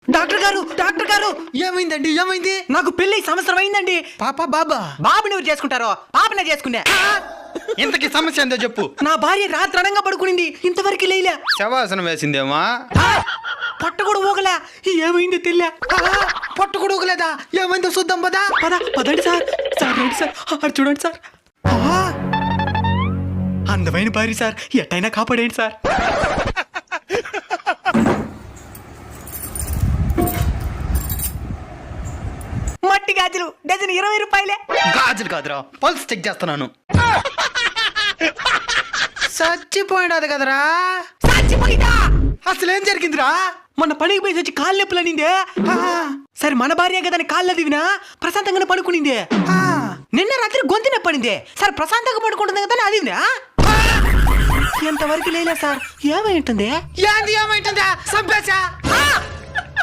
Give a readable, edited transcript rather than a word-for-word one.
Doctor గారు ఏమైందండి? ఏమైంది? నాకు పెళ్లి సంవత్సరం అయిందండి. పాప బాబా? బాబుని ఎవరు చేసుకుంటారో పాపనే చేసుకున్నా. ఇంతకి సమస్య ఏందో చెప్పు. నా భార్య రాత్రి అడంగా పడుకునింది, ఇంతవరకు లేలే. శవాసనం వేసిందేమా? పొట్ట కూడా ఊగలే. ఏమైందో తెల్లా. పొట్టు కూడా ఊగలేదా? ఏమైందో చూద్దాం పదా. పదండి సార్. రండి సార్, అటు చూడండి సార్. అందమైన భార్య సార్, ఎట్టయినా కాపాడేయండి సార్. మట్టి గాజులు డజన్ 20 రూపాయలే. గాజులు కాదురా, పల్స్ చెక్ చేస్తున్నాను. చచ్చిపోయినది కదరా. చచ్చిపోయిందా? అసలు ఏం జరిగిందిరా? మొన్న పనికి పోయి వచ్చి కాళ్ళు నొప్పులు అనిందే. సరే మన భార్య కదా కాళ్ళు దివినా ప్రశాంతంగానే పడుకునిందే. నిన్న రాత్రి గొంతు నొప్పి అనిందే. సరే ప్రశాంతంగా పడుకుంటుంది కదా అదివినా. ఎంతవరకు లేలే సార్. ఏమై ఉంటుంది? ఏంది ఏమైంటుందా? సంపేశా